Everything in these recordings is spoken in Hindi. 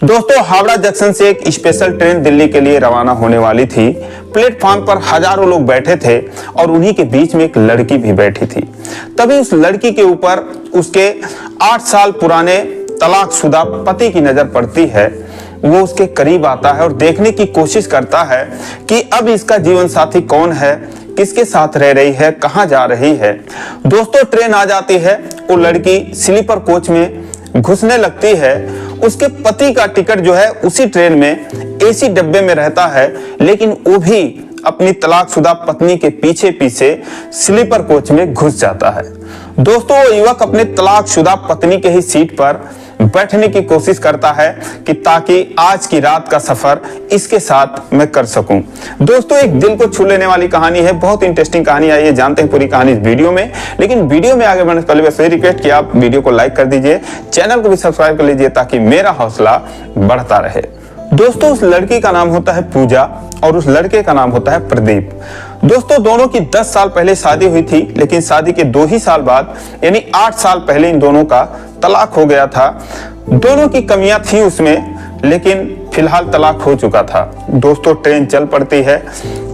दोस्तों, हावड़ा जंक्शन से एक स्पेशल ट्रेन दिल्ली के लिए रवाना होने वाली थी। प्लेटफॉर्म पर हजारों लोग बैठे थे और उन्हीं के बीच में एक लड़की भी बैठी थी। तभी उस लड़की के ऊपर उसके 8 साल पुराने तलाकशुदा पति की नजर पड़ती है। वो उसके करीब आता है और देखने की कोशिश करता है कि अब इसका जीवन साथी कौन है, किसके साथ रह रही है, कहाँ जा रही है। दोस्तों, ट्रेन आ जाती है। वो लड़की स्लीपर कोच में घुसने लगती है। उसके पति का टिकट जो है उसी ट्रेन में एसी डब्बे में रहता है, लेकिन वो भी अपनी तलाकशुदा पत्नी के पीछे पीछे स्लीपर कोच में घुस जाता है। दोस्तों, वो युवक अपने तलाकशुदा पत्नी के ही सीट पर बैठने की कोशिश करता है कि ताकि आज की रात का सफर इसके साथ मैं कर सकूं। दोस्तों, एक दिल को छू लेने वाली कहानी है, बहुत इंटरेस्टिंग कहानी। आइए जानते हैं पूरी कहानी इस वीडियो में। लेकिन वीडियो में आगे बढ़ने से पहले बस रिक्वेस्ट कि आप वीडियो को लाइक कर दीजिए, चैनल को भी सब्सक्राइब कर लीजिए ताकि मेरा हौसला बढ़ता रहे। दोस्तों, उस लड़की का नाम होता है पूजा और उस लड़के का नाम होता है प्रदीप। दोस्तों, दोनों की 10 साल पहले शादी हुई थी, लेकिन शादी के 2 ही साल बाद यानी 8 साल पहले इन दोनों का तलाक हो गया था। दोनों की कमियां थी उसमें, लेकिन फिलहाल तलाक हो चुका था। दोस्तों, ट्रेन चल पड़ती है।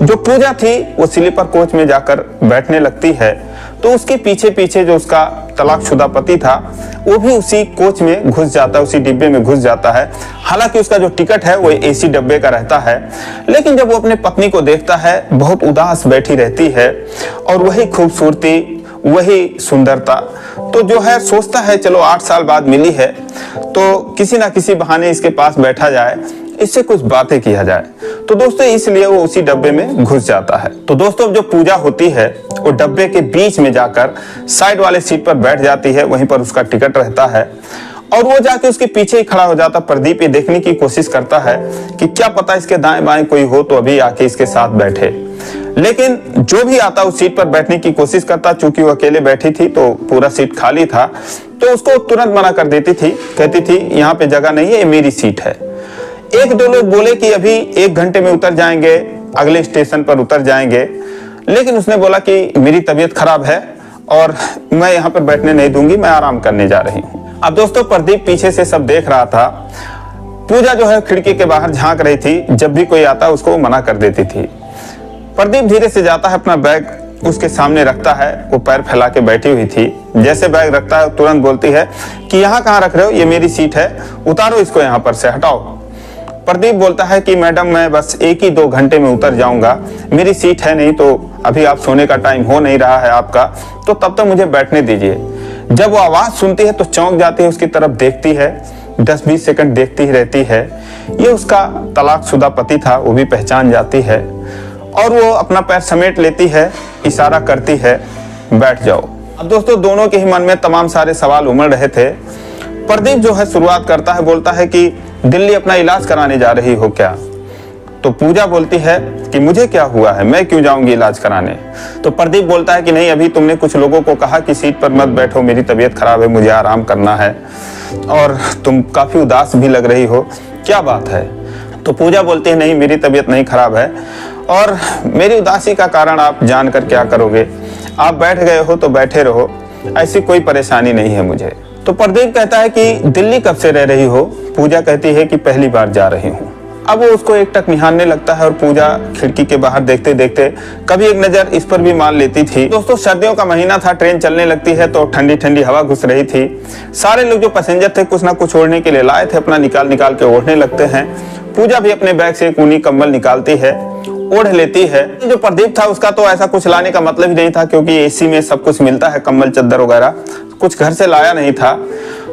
जो पूजा थी वो स्लीपर कोच में जाकर बैठने लगती है, तो उसके पीछे पीछे जो उसका तलाकशुदा पति था वो भी उसी कोच में घुस जाता है, उसी डिब्बे में घुस जाता है। हालांकि उसका जो टिकट है वो एसी डब्बे का रहता है, लेकिन जब वो अपने पत्नी को देखता है बहुत उदास बैठी रहती है और वही खूबसूरती, वही सुंदरता, तो जो है सोचता है चलो 8 साल बाद मिली है तो किसी ना किसी बहाने इसके पास बैठा जाए, इससे कुछ बातें किया जाए। तो दोस्तों, इसलिए वो उसी डब्बे में घुस जाता है। तो दोस्तों, जो पूजा होती है वो डब्बे के बीच में जाकर साइड वाले सीट पर बैठ जाती है, वहीं पर उसका टिकट रहता है और वो जाके उसके पीछे ही खड़ा हो जाता। प्रदीप ये देखने की कोशिश करता है कि क्या पता इसके दाएं बाएं कोई हो तो अभी आके इसके साथ बैठे, लेकिन जो भी आता उस सीट पर बैठने की कोशिश करता। चूंकि वो अकेले बैठी थी तो पूरा सीट खाली था, तो उसको तुरंत मना कर देती थी, कहती थी यहाँ पे जगह नहीं है, ये मेरी सीट है। 1-2 लोग बोले कि अभी 1 घंटे में उतर जाएंगे, अगले स्टेशन पर उतर जाएंगे, लेकिन उसने बोला कि मेरी तबीयत खराब है और मैं यहाँ पर बैठने नहीं दूंगी, मैं आराम करने जा रही हूँ। अब दोस्तों, प्रदीप पीछे से सब देख रहा था। पूजा जो है खिड़की के बाहर झांक रही थी, जब भी कोई आता उसको मना कर देती थी। प्रदीप धीरे से जाता है, अपना बैग उसके सामने रखता है। वो पैर फैला के बैठी हुई थी। जैसे बैग रखता है तुरंत बोलती है कि यहाँ कहाँ रख रहे हो, ये मेरी सीट है, उतारो इसको यहाँ पर से, हटाओ। प्रदीप बोलता है कि मैडम मैं बस 1 ही 2 घंटे में उतर जाऊंगा, मेरी सीट है नहीं, तो अभी आप सोने का टाइम हो नहीं रहा है आपका, तो तब तक मुझे बैठने दीजिए। जब वो आवाज सुनती है तो चौंक जाती है, उसकी तरफ देखती है, 10-20 सेकंड देखती ही रहती है। ये उसका तलाकशुदा पति था, वो भी पहचान जाती है और वो अपना पैर समेट लेती है, इशारा करती है बैठ जाओ। अब दोस्तों, दोनों के ही मन में तमाम सारे सवाल उमड़ रहे थे। प्रदीप जो है शुरुआत करता है, बोलता है कि दिल्ली अपना इलाज कराने जा रही हो क्या? तो पूजा बोलती है कि मुझे क्या हुआ है, मैं क्यों जाऊंगी इलाज कराने? तो प्रदीप बोलता है कि नहीं, अभी तुमने कुछ लोगों को कहा कि सीट पर मत बैठो, मेरी तबीयत खराब है, मुझे आराम करना है और तुम काफी उदास भी लग रही हो, क्या बात है? तो पूजा बोलती है नहीं, मेरी तबीयत नहीं खराब है और मेरी उदासी का कारण आप जानकर क्या करोगे, आप बैठ गए हो तो बैठे रहो, ऐसी कोई परेशानी नहीं है मुझे। तो प्रदीप कहता है कि दिल्ली कब से रह रही हो? पूजा कहती है कि पहली बार जा रही हूँ। अब वो उसको एकटक निहारने लगता है और पूजा खिड़की के बाहर देखते देखते कभी एक नजर इस पर भी मान लेती थी। दोस्तों, सर्दियों का महीना था, ट्रेन चलने लगती है तो ठंडी ठंडी हवा घुस रही थी। सारे लोग जो पैसेंजर थे कुछ ना कुछ ओढ़ने के लिए लाए थे, अपना निकाल निकाल के ओढ़ने लगते हैं। पूजा भी अपने बैग से एक ऊनी कंबल निकालती है, ओढ़ लेती है। जो प्रदीप था उसका तो ऐसा कुछ लाने का मतलब ही नहीं था, क्योंकि एसी में सब कुछ मिलता है, कंबल चद्दर वगैरह, कुछ घर से लाया नहीं था।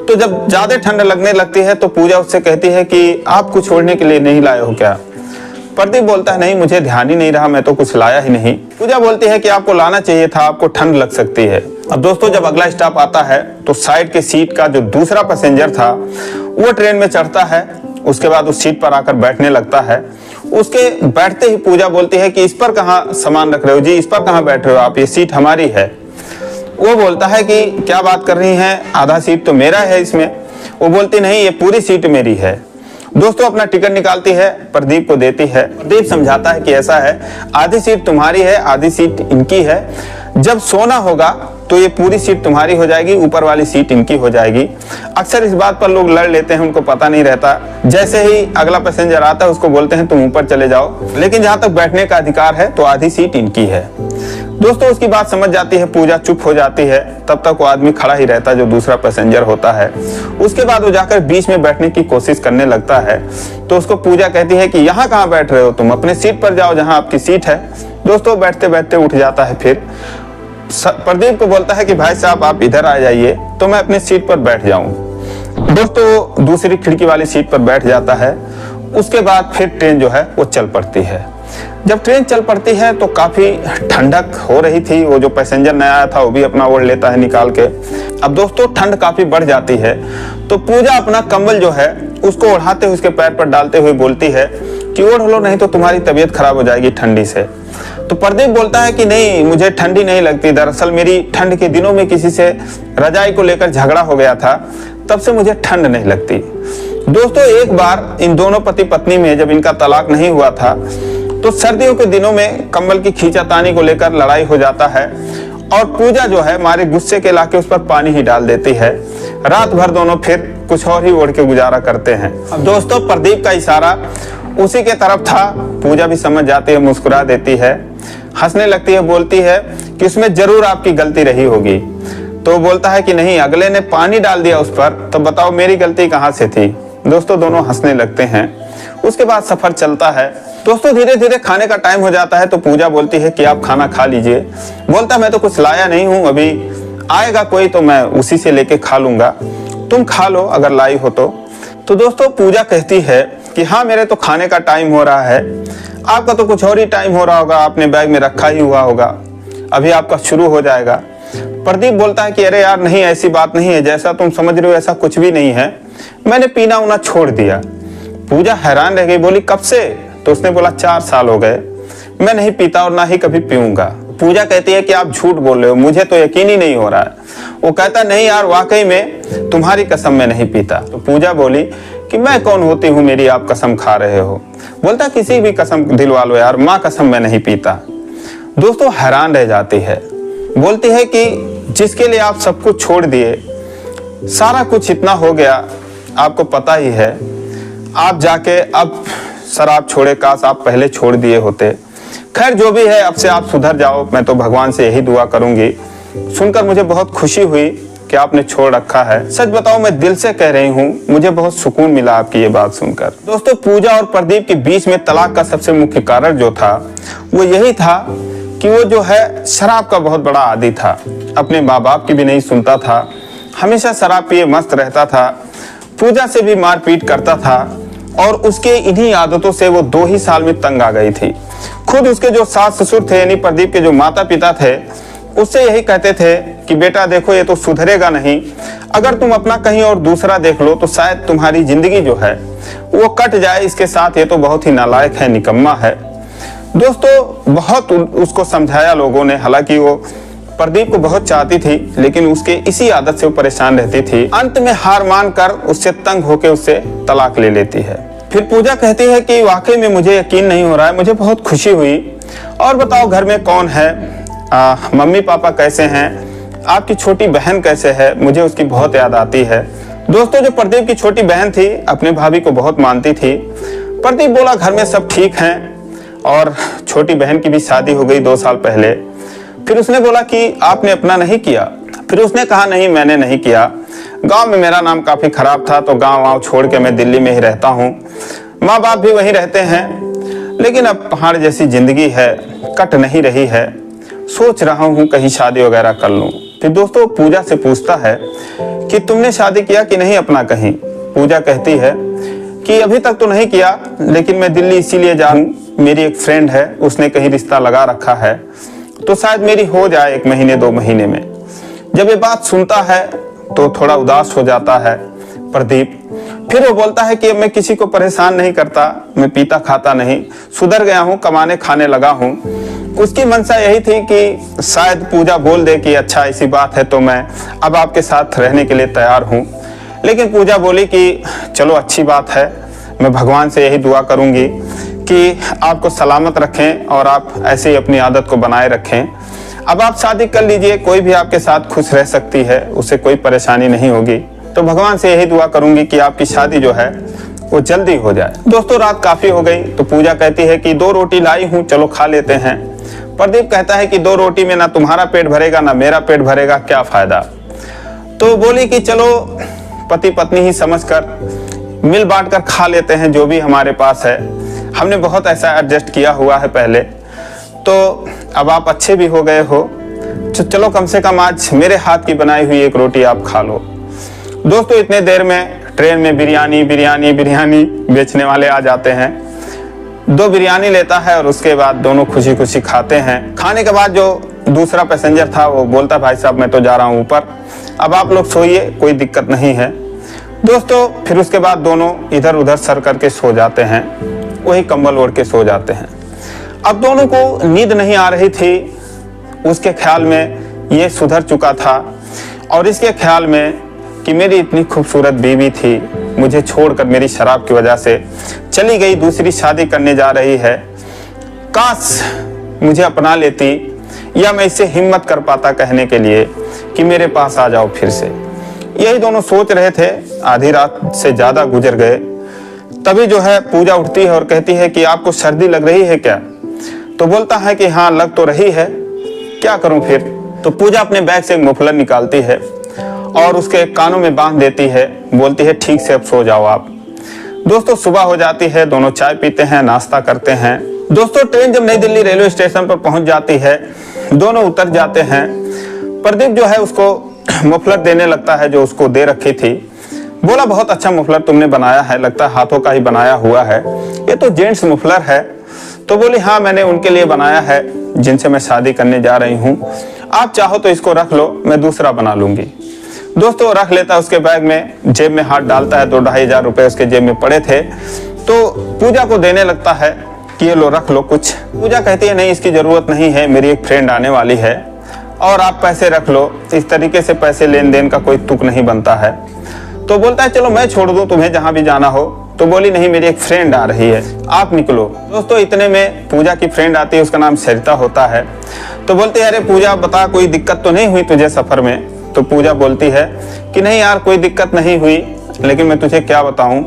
तो जब ज्यादा ठंड लगने लगती है तो पूजा उससे कहती है कि आप कुछ छोड़ने के लिए नहीं लाए हो क्या? प्रदीप बोलता है नहीं, मुझे ध्यान ही नहीं रहा, मैं तो कुछ लाया ही नहीं। पूजा बोलती है कि आपको लाना चाहिए था, आपको ठंड लग सकती है। अब दोस्तों, जब अगला स्टॉप आता है तो साइड के सीट का जो दूसरा पैसेंजर था वो ट्रेन में चढ़ता है, उसके बाद उस सीट पर आकर बैठने लगता है। उसके बैठते ही पूजा बोलती है कि इस पर कहाँ सामान रख रहे हो जी, इस पर कहाँ बैठ रहे हो आप, ये सीट हमारी है। वो बोलता है कि क्या बात कर रही हैं, आधा सीट तो मेरा है इसमें। वो बोलती नहीं, ये पूरी सीट मेरी है। दोस्तों, अपना टिकट निकालती है, प्रदीप को देती है। प्रदीप समझाता है कि ऐसा है, आधी सीट तुम्हारी है, आधी सीट इनकी है, जब सोना होगा तो ये पूरी सीट तुम्हारी हो जाएगी, ऊपर वाली सीट इनकी हो जाएगी। अक्सर इस बात पर लोग लड़ लेते हैं, उनको पता नहीं रहता। जैसे ही अगला पैसेंजर आता है उसको बोलते हैं तुम ऊपर चले जाओ, लेकिन जहां तक बैठने का अधिकार है तो आधी सीट इनकी है। दोस्तों उसकी बात समझ जाती है पूजा, चुप हो जाती है। तब तक वो आदमी खड़ा ही रहता है जो दूसरा पैसेंजर होता है। उसके बाद वो जाकर बीच में बैठने की कोशिश करने लगता है। तो उसको पूजा कहती है कि यहाँ कहाँ बैठ रहे हो तुम, अपने सीट पर जाओ जहाँ आपकी सीट है। दोस्तों बैठते बैठते उठ जाता है। फिर प्रदीप को बोलता है कि भाई साहब आप इधर आ जाइए तो मैं अपने सीट पर बैठ जाऊं। दोस्तों दूसरी खिड़की वाली सीट पर बैठ जाता है। उसके बाद फिर ट्रेन जो है वो चल पड़ती है। जब ट्रेन चल पड़ती है तो काफी ठंडक हो रही थी। वो जो पैसेंजर नया आया था वो भी अपना ओढ़ लेता है निकाल के। अब दोस्तों ठंड काफी बढ़ जाती है तो पूजा अपना कंबल जो है उसको ओढ़ाते हुए उसके पैर पर डालते हुए बोलती है कि ओढ़ लो, नहीं तो तुम्हारी तबीयत खराब हो जाएगी ठंडी से। तो प्रदीप बोलता है कि नहीं, मुझे ठंडी नहीं लगती। दरअसल मेरी ठंड के दिनों में किसी से रजाई को लेकर झगड़ा हो गया था, तब से मुझे ठंड नहीं लगती। दोस्तों एक बार इन दोनों पति पत्नी में जब इनका तलाक नहीं हुआ था तो सर्दियों के दिनों में कंबल की खींचातानी को लेकर लड़ाई हो जाता है और पूजा जो है मारे गुस्से के लाके उस पर पानी ही डाल देती है। रात भर दोनों फिर कुछ और ही ओढ़ के गुजारा करते हैं। अब दोस्तों प्रदीप का इशारा उसी के तरफ था। पूजा भी समझ जाती है, मुस्कुरा देती है, हंसने लगती है, बोलती है कि उसमें जरूर आपकी गलती रही होगी। तो बोलता है कि नहीं, अगले ने पानी डाल दिया उस पर, तो बताओ मेरी गलती कहाँ से थी। दोस्तों दोनों हंसने लगते हैं। उसके बाद सफर चलता है। दोस्तों धीरे धीरे खाने का टाइम हो जाता है तो पूजा बोलती है कि आप खाना खा लीजिए। बोलता मैं तो कुछ लाया नहीं हूँ, अभी आएगा कोई तो मैं उसी से लेके खा लूंगा, तुम खा लो अगर लाई हो तो दोस्तों पूजा कहती है कि हाँ मेरे तो खाने का टाइम हो रहा है, आपका तो कुछ और ही टाइम हो रहा होगा, आपने बैग में रखा ही हुआ होगा, अभी आपका शुरू हो जाएगा। प्रदीप बोलता है कि अरे यार नहीं, ऐसी बात नहीं है, जैसा तुम समझ रहे हो ऐसा कुछ भी नहीं है, मैंने पीना उना छोड़ दिया। पूजा हैरान रह गई, बोली कब से? तो उसने बोला 4 साल हो गए, मैं नहीं पीता और ना ही कभी पीऊंगा। पूजा कहती है कि आप झूठ बोल रहे हो, मुझे तो यकीन ही नहीं हो रहा है। वो कहता नहीं यार वाकई में तुम्हारी कसम मैं नहीं पीता। तो पूजा बोली कि मैं कौन होती हूँ मेरी आप कसम खा रहे हो। बोलता किसी भी कसम दिलवा लो यार, माँ कसम मैं नहीं पीता। दोस्तों हैरान रह जाती है, बोलती है कि जिसके लिए आप सब कुछ छोड़ दिए, सारा कुछ इतना हो गया, आपको पता ही है, आप जाके अब शराब छोड़े, काश आप पहले छोड़ दिए होते। खैर जो भी है अब से आप सुधर जाओ, मैं तो भगवान से यही दुआ करूंगी। सुनकर मुझे बहुत खुशी हुई कि आपने छोड़ रखा है। सच बताओ मैं दिल से कह रही हूँ, मुझे बहुत सुकून मिला आपकी ये बात सुनकर। दोस्तों पूजा और प्रदीप के बीच में तलाक का सबसे मुख्य कारण जो था वो यही था कि वो जो है शराब का बहुत बड़ा आदी था। अपने माँ बाप की भी नहीं सुनता था, हमेशा शराब पिए मस्त रहता था, पूजा से भी मारपीट करता था और उसके इन्हीं आदतों से वो 2 ही साल में तंग आ गई थी। खुद उसके जो सास ससुर थे यानी प्रदीप के जो माता पिता थे उससे यही कहते थे कि बेटा देखो ये तो सुधरेगा नहीं, अगर तुम अपना कहीं और दूसरा देख लो तो शायद तुम्हारी जिंदगी जो है वो कट जाए इसके साथ, ये तो बहुत ही नालायक है, निकम्मा है। दोस्तों बहुत उसको समझाया लोगों ने, हालांकि वो प्रदीप को बहुत चाहती थी लेकिन उसके इसी आदत से वो परेशान रहती थी। अंत में हार मान कर उससे तंग होकर उससे तलाक ले लेती है। फिर पूजा कहती है कि वाकई में मुझे यकीन नहीं हो रहा है, मुझे बहुत खुशी हुई। और बताओ घर में कौन है, मम्मी पापा कैसे हैं, आपकी छोटी बहन कैसे है, मुझे उसकी बहुत याद आती है। दोस्तों जो प्रदीप की छोटी बहन थी अपने भाभी को बहुत मानती थी। प्रदीप बोला घर में सब ठीक हैं और छोटी बहन की भी शादी हो गई 2 साल पहले। फिर उसने बोला कि आपने अपना नहीं किया। फिर उसने कहा नहीं मैंने नहीं किया, गांव में मेरा नाम काफी खराब था तो गांव छोड़ के मैं दिल्ली में ही रहता हूँ, माँ बाप भी वहीं रहते हैं, लेकिन अब पहाड़ जैसी जिंदगी है, कट नहीं रही है, सोच रहा हूँ कहीं शादी वगैरह कर लूँ। फिर दोस्तों पूजा से पूछता है कि तुमने शादी किया कि नहीं अपना कहीं। पूजा कहती है कि अभी तक तो नहीं किया, लेकिन मैं दिल्ली इसीलिए जाऊँ, मेरी एक फ्रेंड है उसने कहीं रिश्ता लगा रखा है तो शायद मेरी हो जाए 1 महीने 2 महीने में। जब ये बात सुनता है तो थोड़ा उदास हो जाता है प्रदीप। फिर वो बोलता है कि अब मैं किसी को परेशान नहीं करता, मैं पीता खाता नहीं, सुधर गया हूँ, कमाने खाने लगा हूँ। उसकी मंशा यही थी कि शायद पूजा बोल दे कि अच्छा ऐसी बात है तो मैं अब आपके साथ रहने के लिए तैयार हूँ। लेकिन पूजा बोली कि चलो अच्छी बात है, मैं भगवान से यही दुआ करूंगी कि आपको सलामत रखें और आप ऐसे ही अपनी आदत को बनाए रखें। अब आप शादी कर लीजिए, कोई भी आपके साथ खुश रह सकती है, उसे कोई परेशानी नहीं होगी। तो भगवान से यही दुआ करूंगी कि आपकी शादी जो है वो जल्दी हो जाए। दोस्तों रात काफी हो गई तो पूजा कहती है कि 2 रोटी लाई हूँ, चलो खा लेते हैं। प्रदीप कहता है कि 2 रोटी में ना तुम्हारा पेट भरेगा ना मेरा पेट भरेगा, क्या फायदा। तो बोली कि चलो पति पत्नी ही समझकर मिल बांट कर खा लेते हैं जो भी हमारे पास है, हमने बहुत ऐसा एडजस्ट किया हुआ है पहले, तो अब आप अच्छे भी हो गए हो, तो चलो कम से कम आज मेरे हाथ की बनाई हुई 1 रोटी आप खा लो। दोस्तों इतने देर में ट्रेन में बिरयानी बिरयानी बिरयानी बेचने वाले आ जाते हैं। 2 बिरयानी लेता है और उसके बाद दोनों खुशी खुशी खाते हैं। खाने के बाद जो दूसरा पैसेंजर था वो बोलता भाई साहब मैं तो जा रहा हूँ ऊपर, अब आप लोग सोइए, कोई दिक्कत नहीं है। दोस्तों फिर उसके बाद दोनों इधर उधर सर करके सो जाते हैं, वही कंबल ओढ़ के सो जाते हैं। अब दोनों को नींद नहीं आ रही थी, उसके ख्याल में ये सुधर चुका था और इसके ख्याल में कि मेरी इतनी खूबसूरत बीवी थी, मुझे छोड़कर मेरी शराब की वजह से चली गई, दूसरी शादी करने जा रही है, काश मुझे अपना लेती, या मैं इससे हिम्मत कर पाता कहने के लिए कि मेरे पास आ जाओ फिर से। यही दोनों सोच रहे थे, आधी रात से ज्यादा गुजर गए। तभी जो है पूजा उठती है और कहती है कि आपको सर्दी लग रही है क्या। तो बोलता है कि हाँ लग तो रही है, क्या करूं फिर। तो पूजा अपने बैग से एक मफलर निकालती है और उसके कानों में बांध देती है, बोलती है ठीक से अब सो जाओ आप। दोस्तों सुबह हो जाती है, दोनों चाय पीते हैं, नाश्ता करते हैं। दोस्तों ट्रेन जब नई दिल्ली रेलवे स्टेशन पर पहुंच जाती है, दोनों उतर जाते हैं। प्रदीप जो है उसको मफलर देने लगता है जो उसको दे रखी थी। बोला बहुत अच्छा मफलर तुमने बनाया है, लगता है हाथों का ही बनाया हुआ है, ये तो जेंट्स मफलर है। तो बोली हाँ मैंने उनके लिए बनाया है जिनसे मैं शादी करने जा रही हूँ, आप चाहो तो इसको रख लो, मैं दूसरा बना लूंगी। दोस्तों रख लेता है उसके बैग में, जेब में हाथ डालता है, 2-2.5 हजार रुपए उसके जेब में पड़े थे। तो पूजा को देने लगता है कि ये लो रख लो कुछ। पूजा कहती है नहीं इसकी जरूरत नहीं है, मेरी एक फ्रेंड आने वाली है और आप पैसे रख लो, इस तरीके से पैसे लेन देन का कोई तुक नहीं बनता है। तो बोलता है चलो मैं छोड़ दूं तुम्हें जहां भी जाना हो। तो बोली नहीं मेरी एक फ्रेंड आ रही है, आप निकलो। दोस्तों इतने में पूजा की फ्रेंड आती है, उसका नाम सरिता होता है। तो बोलते हैं अरे पूजा बता कोई दिक्कत तो नहीं हुई तुझे सफर में। तो पूजा बोलती है कि नहीं यार कोई दिक्कत नहीं हुई, लेकिन मैं तुझे क्या बताऊं,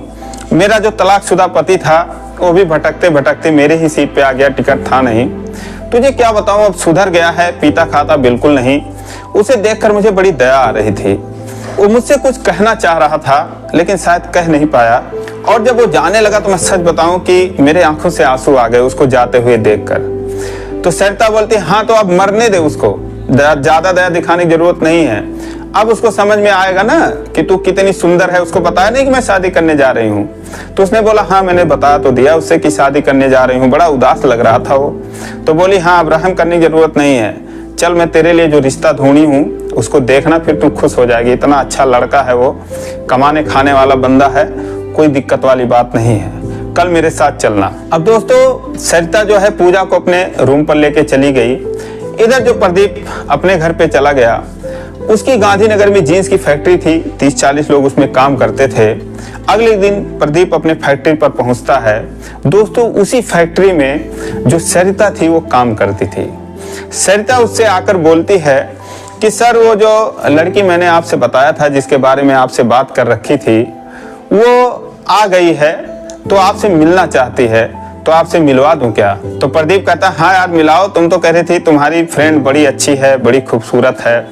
मेरा जो तलाकशुदा पति था वो भी भटकते भटकते मेरे ही सीट पे आ गया, टिकट था नहीं। तुझे क्या बताऊं अब सुधर गया है, पीता खाता बिल्कुल नहीं। उसे देखकर मुझे बड़ी दया आ रही थी, वो मुझसे कुछ कहना चाह रहा था लेकिन शायद कह नहीं पाया। और जब वो जाने लगा तो मैं सच बताऊं कि मेरे आंखों से आंसू आ गए उसको जाते हुए देखकर। तो सरिता बोलती हाँ तो अब मरने दे उसको, ज्यादा दया दिखाने की जरूरत नहीं है। अब उसको समझ में आएगा ना कि तू कितनी सुंदर है। उसको बताया नहीं कि मैं शादी करने जा रही हूँ। तो उसने बोला हाँ मैंने बता तो दिया उससे कि शादी करने जा रही हूँ, बड़ा उदास लग रहा था वो। तो बोली हाँ अब रहम करने की जरूरत नहीं है, चल मैं तेरे लिए जो रिश्ता ढूंढी हूँ उसको देखना, फिर तू खुश हो जाएगी। इतना अच्छा लड़का है वो, कमाने खाने वाला बंदा है, कोई दिक्कत वाली बात नहीं है, कल मेरे साथ चलना। अब दोस्तों सरिता जो है पूजा को अपने रूम पर लेके चली गई। इधर जो प्रदीप अपने घर पे चला गया, उसकी गांधीनगर में जीन्स की फैक्ट्री थी, 30-40 लोग उसमें काम करते थे। अगले दिन प्रदीप अपने फैक्ट्री पर पहुंचता है। दोस्तों उसी फैक्ट्री में जो सरिता थी वो काम करती थी। सरिता उससे आकर बोलती है कि सर वो जो लड़की मैंने आपसे बताया था जिसके बारे में आपसे बात कर रखी थी वो आ गई है, तो आपसे मिलना चाहती है, तो आपसे मिलवा दूं क्या। तो प्रदीप कहता है हाँ यार मिलाओ, तुम तो कह रही थी तुम्हारी फ्रेंड बड़ी अच्छी है, बड़ी खूबसूरत है,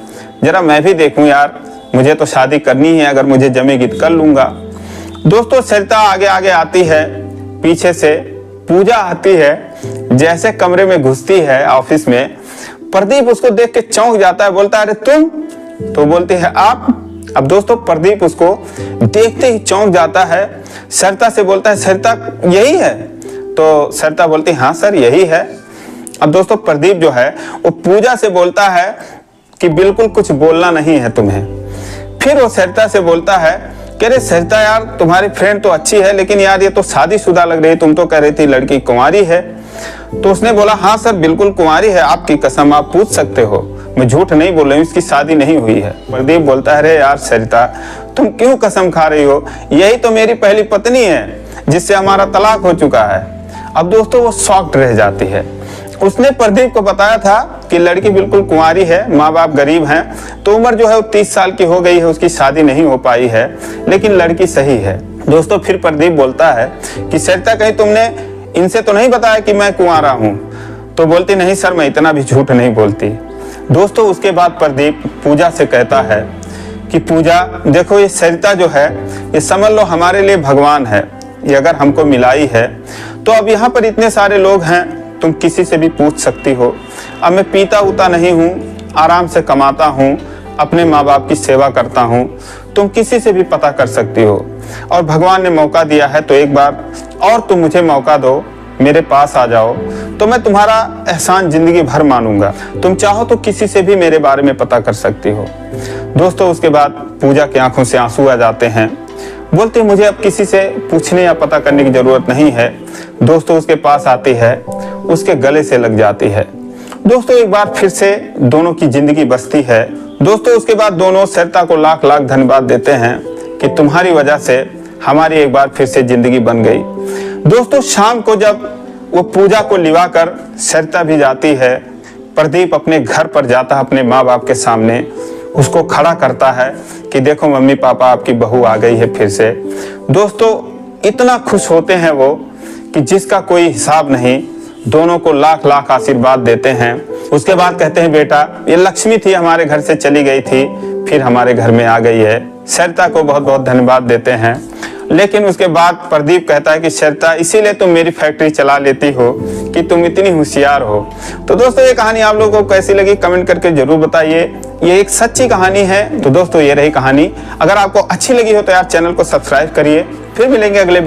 जरा मैं भी देखूं यार, मुझे तो शादी करनी है, अगर मुझे जमेगी तो कर लूंगा। दोस्तों सरिता आगे आगे आती है, पीछे से पूजा आती है। जैसे कमरे में घुसती है ऑफिस में, प्रदीप उसको देख के चौंक जाता है, बोलता है अरे तुम। तो बोलती है आप। अब दोस्तों प्रदीप उसको देखते ही चौंक जाता है, सरिता से बोलता है सरिता यही है। तो सरिता बोलती हाँ सर यही है। अब दोस्तों प्रदीप जो है वो पूजा से बोलता है कि बिल्कुल कुछ बोलना नहीं है तुम्हें। फिर वो सरिता से बोलता है कि अरे सरिता यार तुम्हारी फ्रेंड तो अच्छी है, लेकिन यार ये तो शादीशुदा लग रही है, तुम तो कह रही थी लड़की कुंवारी है। तो उसने बोला हाँ सर बिल्कुल कुंवारी है, आपकी कसम आप पूछ सकते हो, मैं झूठ नहीं बोल रही हूँ, इसकी शादी नहीं हुई है। प्रदीप बोलता है अरे यार सरिता तुम क्यों कसम खा रही हो, यही तो मेरी पहली पत्नी है जिससे हमारा तलाक हो चुका है। अब दोस्तों वो शॉक्ड रह जाती है। उसने प्रदीप को बताया था कि लड़की बिल्कुल कुंवारी है, माँ बाप गरीब हैं, तो उम्र जो है वो 30 साल की हो गई है, उसकी शादी नहीं हो पाई है, लेकिन लड़की सही है। दोस्तों फिर प्रदीप बोलता है कि सरिता कहीं तुमने इनसे तो नहीं बताया कि मैं कुंवारा हूँ? तो बोलती नहीं सर, मैं इतना भी झूठ नहीं बोलती। दोस्तों उसके बाद प्रदीप पूजा से कहता है कि पूजा देखो, ये सरिता जो है ये समझ लो हमारे लिए भगवान है, ये अगर हमको मिलाई है तो अब यहाँ पर इतने सारे लोग हैं, तुम किसी से भी पूछ सकती हो। अब मैं पीता उता नहीं हूँ, आराम से कमाता हूँ, अपने माँ बाप की सेवा करता हूँ, तुम किसी से भी पता कर सकती हो। और भगवान ने मौका दिया है तो एक बार और तुम मुझे मौका दो, मेरे पास आ जाओ, तो मैं तुम्हारा एहसान जिंदगी भर मानूंगा। तुम चाहो तो किसी से भी मेरे बारे में पता कर सकती हो। दोस्तों उसके बाद पूजा की आंखों से आंसू आ जाते हैं, बोलते मुझे अब किसी से पूछने या पता करने की जरूरत नहीं है। दोस्तों उसके पास आती है, उसके गले से लग जाती है। दोस्तों एक बार फिर से दोनों की जिंदगी बसती है। दोस्तों उसके बाद दोनों सरिता को लाख लाख धन्यवाद देते हैं कि तुम्हारी वजह से हमारी एक बार फिर से जिंदगी बन गई। दोस्तों शाम को जब वो पूजा को लिवा कर सरिता भी जाती है, प्रदीप अपने घर पर जाता है, अपने माँ बाप के सामने उसको खड़ा करता है कि देखो मम्मी पापा, आपकी बहू आ गई है फिर से। दोस्तों इतना खुश होते हैं वो कि जिसका कोई हिसाब नहीं। दोनों को लाख लाख आशीर्वाद देते हैं। उसके बाद कहते हैं बेटा, ये लक्ष्मी थी, हमारे घर से चली गई थी, फिर हमारे घर में आ गई है। सरिता को बहुत बहुत धन्यवाद देते हैं। लेकिन उसके बाद प्रदीप कहता है कि सरिता, इसीलिए तुम मेरी फैक्ट्री चला लेती हो कि तुम इतनी होशियार हो। तो दोस्तों ये कहानी आप लोगों को कैसी लगी कमेंट करके जरूर बताइए। ये एक सच्ची कहानी है। तो दोस्तों ये रही कहानी। अगर आपको अच्छी लगी हो तो यार चैनल को सब्सक्राइब करिए। फिर मिलेंगे अगले